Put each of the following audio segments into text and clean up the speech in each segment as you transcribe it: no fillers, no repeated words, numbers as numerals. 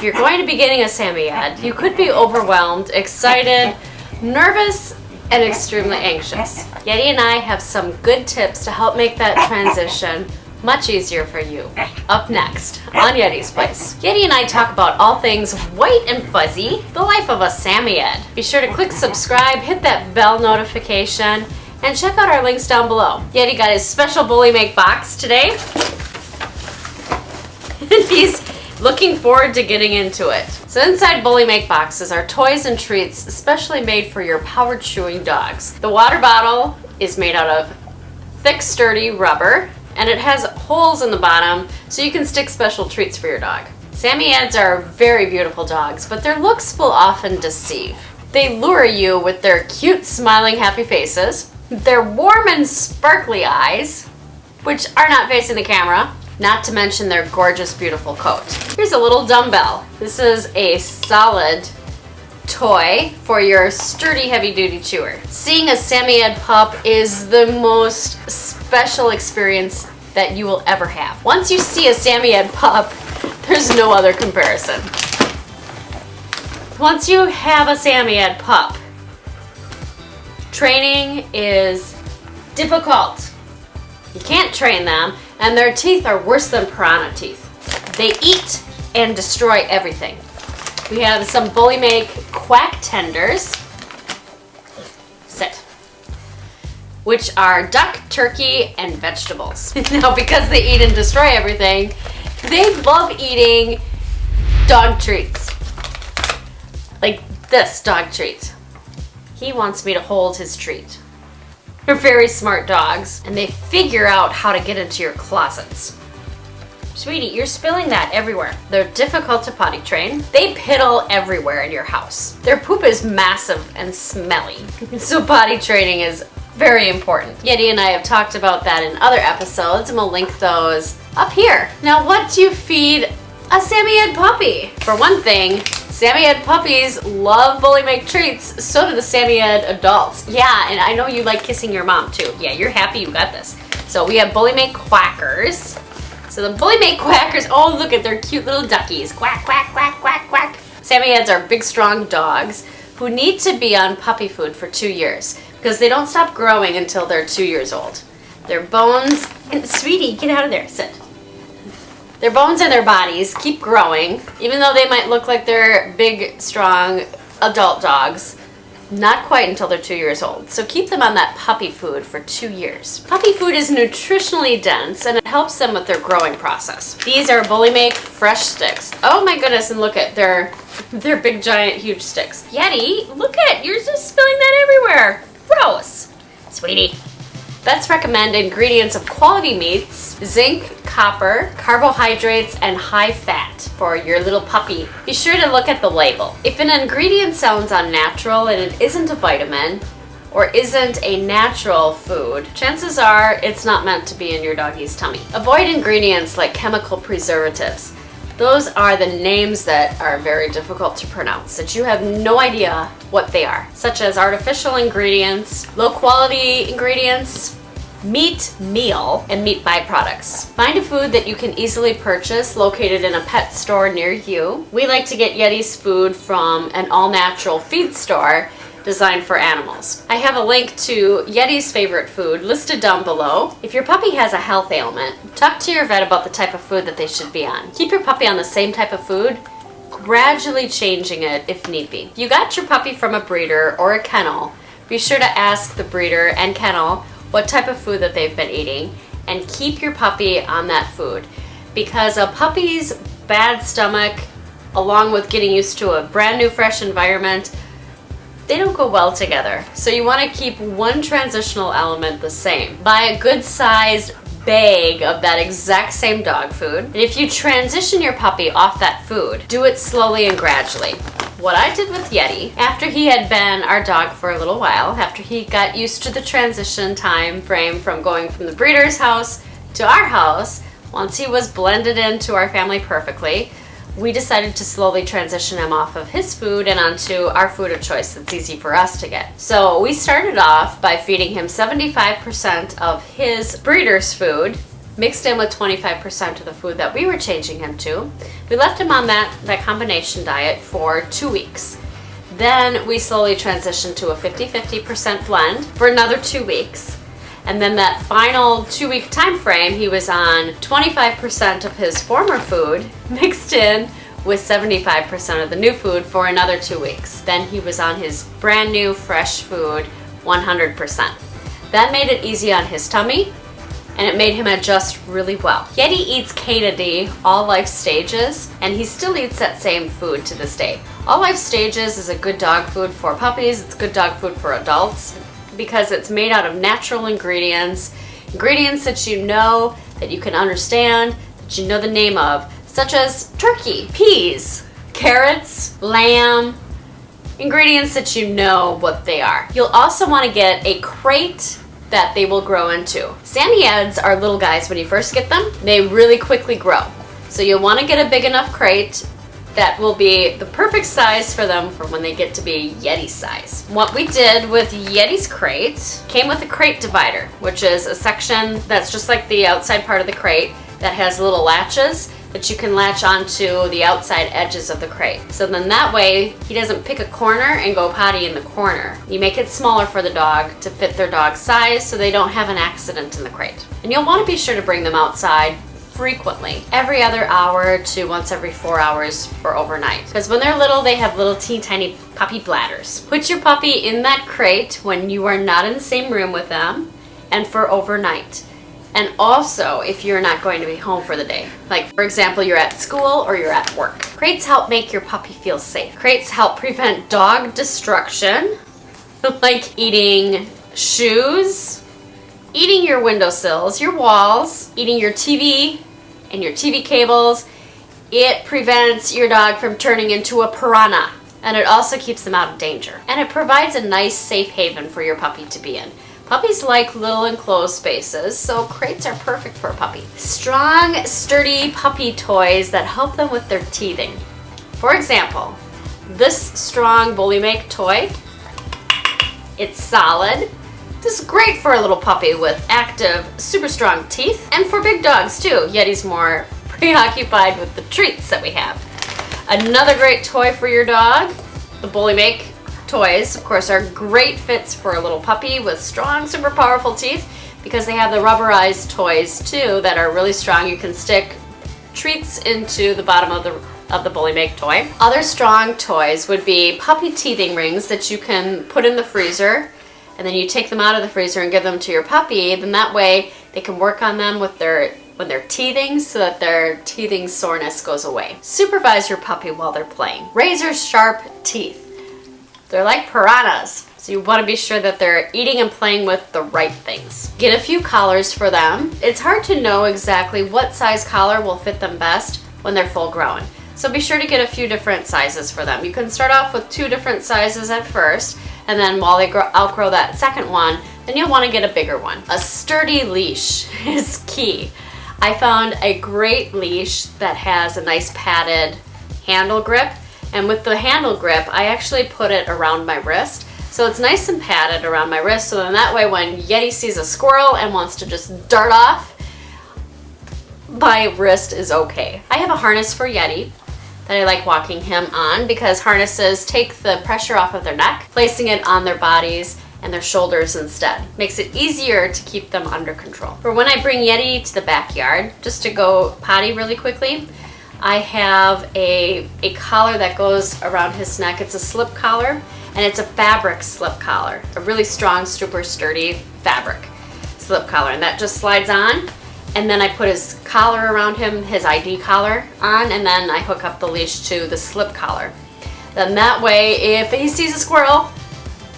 you're going to be getting a Samoyed, you could be overwhelmed, excited, nervous, and extremely anxious. Yeti and I have some good tips to help make that transition much easier for you. Up next on Yeti's Place, Yeti and I talk about all things white and fuzzy, the life of a Samoyed. Be sure to click subscribe, hit that bell notification, and check out our links down below. Yeti got his special Bullymake box today, and he's looking forward to getting into it. So inside Bullymake boxes are toys and treats especially made for your power chewing dogs. The water bottle is made out of thick, sturdy rubber, and it has holes in the bottom so you can stick special treats for your dog. Samoyeds are very beautiful dogs, but their looks will often deceive. They lure you with their cute, smiling, happy faces, their warm and sparkly eyes, which are not facing the camera, not to mention their gorgeous, beautiful coat. Here's a little dumbbell. This is a solid toy for your sturdy, heavy-duty chewer. Seeing a Samoyed pup is the most special experience that you will ever have. Once you see a Samoyed pup, there's no other comparison. Once you have a Samoyed pup, training is difficult. You can't train them, and their teeth are worse than piranha teeth. They eat and destroy everything. We have some Bullymake quack tenders, sit, which are duck, turkey, and vegetables. Now, because they eat and destroy everything, they love eating dog treats. Like this dog treat. He wants me to hold his treat. They're very smart dogs, and they figure out how to get into your closets. Sweetie, you're spilling that everywhere. They're difficult to potty train. They piddle everywhere in your house. Their poop is massive and smelly, so potty training is very important. Yeti and I have talked about that in other episodes, and we'll link those up here. Now, what do you feed a Samoyed puppy? For one thing, Samoyed puppies love Bullymake treats, so do the Samoyed adults. Yeah, and I know you like kissing your mom too. Yeah, you're happy you got this. So we have Bullymake quackers. So the Bullymake quackers, oh look at their cute little duckies. Quack, quack, quack, quack, quack. Samoyeds are big, strong dogs who need to be on puppy food for 2 years because they don't stop growing until they're 2 years old. Their bones, and sweetie, get out of there, sit. Their bones and their bodies keep growing, even though they might look like they're big, strong adult dogs. Not quite until they're 2 years old. So keep them on that puppy food for 2 years. Puppy food is nutritionally dense and it helps them with their growing process. These are Bullymake fresh sticks. Oh my goodness, and look at their big, giant, huge sticks. Yeti, look at, you're just spilling that everywhere. Gross. Sweetie. Vets recommend ingredients of quality meats, zinc, copper, carbohydrates, and high fat for your little puppy. Be sure to look at the label. If an ingredient sounds unnatural and it isn't a vitamin or isn't a natural food, chances are it's not meant to be in your doggy's tummy. Avoid ingredients like chemical preservatives. Those are the names that are very difficult to pronounce, that you have no idea what they are, such as artificial ingredients, low quality ingredients, meat meal, and meat byproducts. Find a food that you can easily purchase located in a pet store near you. We like to get Yeti's food from an all-natural feed store designed for animals. I have a link to Yeti's favorite food listed down below. If your puppy has a health ailment, talk to your vet about the type of food that they should be on. Keep your puppy on the same type of food, gradually changing it if need be. If you got your puppy from a breeder or a kennel, be sure to ask the breeder and kennel what type of food that they've been eating and keep your puppy on that food, because a puppy's bad stomach, along with getting used to a brand new fresh environment, they don't go well together. So you want to keep one transitional element the same. Buy a good sized bag of that exact same dog food. And if you transition your puppy off that food, do it slowly and gradually. What I did with Yeti, after he had been our dog for a little while, after he got used to the transition time frame from going from the breeder's house to our house, once he was blended into our family perfectly, we decided to slowly transition him off of his food and onto our food of choice that's easy for us to get. So we started off by feeding him 75% of his breeder's food mixed in with 25% of the food that we were changing him to. We left him on that combination diet for 2 weeks. Then we slowly transitioned to a 50-50% blend for another 2 weeks. And then that final 2-week time frame, he was on 25% of his former food mixed in with 75% of the new food for another 2 weeks. Then he was on his brand new fresh food 100%. That made it easy on his tummy, and it made him adjust really well. Yeti eats K-to-D, all life stages, and he still eats that same food to this day. All life stages is a good dog food for puppies, it's good dog food for adults, because it's made out of natural ingredients that you know, that you can understand, that you know the name of, such as turkey, peas, carrots, lamb, ingredients that you know what they are. You'll also want to get a crate that they will grow into. Samoyeds are little guys when you first get them. They really quickly grow. So you'll want to get a big enough crate that will be the perfect size for them for when they get to be Yeti size. What we did with Yeti's crate came with a crate divider, which is a section that's just like the outside part of the crate that has little latches that you can latch onto the outside edges of the crate. So then that way he doesn't pick a corner and go potty in the corner. You make it smaller for the dog to fit their dog's size so they don't have an accident in the crate. And you'll want to be sure to bring them outside frequently, every other hour to once every 4 hours for overnight. Because when they're little, they have little teeny tiny puppy bladders. Put your puppy in that crate when you are not in the same room with them and for overnight. And also if you're not going to be home for the day. Like for example, you're at school or you're at work. Crates help make your puppy feel safe. Crates help prevent dog destruction, like eating shoes, eating your windowsills, your walls, eating your TV and your TV cables. It prevents your dog from turning into a piranha, and it also keeps them out of danger. And it provides a nice safe haven for your puppy to be in. Puppies like little enclosed spaces, so crates are perfect for a puppy. Strong, sturdy puppy toys that help them with their teething. For example, this strong Bullymake toy, it's solid. This is great for a little puppy with active, super strong teeth, and for big dogs too. Yeti's more preoccupied with the treats that we have. Another great toy for your dog, the Bullymake toys, of course, are great fits for a little puppy with strong, super powerful teeth because they have the rubberized toys too that are really strong. You can stick treats into the bottom of the Bullymake toy. Other strong toys would be puppy teething rings that you can put in the freezer, and then you take them out of the freezer and give them to your puppy. Then that way they can work on them with when they're teething so that their teething soreness goes away. Supervise your puppy while they're playing. Razor sharp teeth. They're like piranhas, so you want to be sure that they're eating and playing with the right things. Get a few collars for them. It's hard to know exactly what size collar will fit them best when they're full grown. So be sure to get a few different sizes for them. You can start off with 2 different sizes at first, and then while they outgrow that second one, then you'll want to get a bigger one. A sturdy leash is key. I found a great leash that has a nice padded handle grip. And with the handle grip, I actually put it around my wrist. So it's nice and padded around my wrist. So then that way when Yeti sees a squirrel and wants to just dart off, my wrist is okay. I have a harness for Yeti that I like walking him on because harnesses take the pressure off of their neck, placing it on their bodies and their shoulders instead. Makes it easier to keep them under control. For when I bring Yeti to the backyard, just to go potty really quickly, I have a collar that goes around his neck. It's a slip collar, and it's a fabric slip collar, a really strong, super sturdy fabric slip collar, and that just slides on, and then I put his collar around him, his ID collar on, and then I hook up the leash to the slip collar. Then that way, if he sees a squirrel,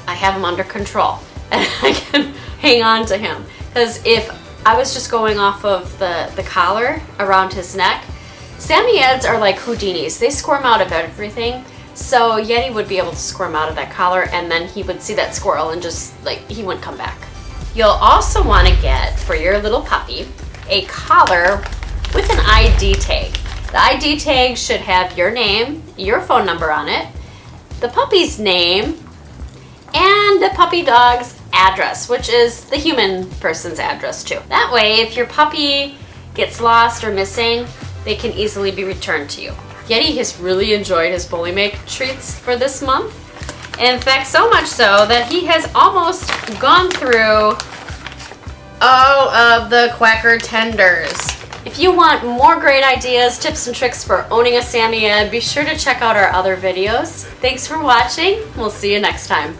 I have him under control, and I can hang on to him. Because if I was just going off of the collar around his neck, Samoyeds are like Houdinis. They squirm out of everything. So Yeti would be able to squirm out of that collar, and then he would see that squirrel and just he wouldn't come back. You'll also want to get for your little puppy a collar with an ID tag. The ID tag should have your name, your phone number on it, the puppy's name, and the puppy dog's address, which is the human person's address too. That way, if your puppy gets lost or missing, they can easily be returned to you. Yeti has really enjoyed his Bullymake treats for this month. In fact, so much so that he has almost gone through all of the Quacker tenders. If you want more great ideas, tips, and tricks for owning a Samoyed, be sure to check out our other videos. Thanks for watching. We'll see you next time.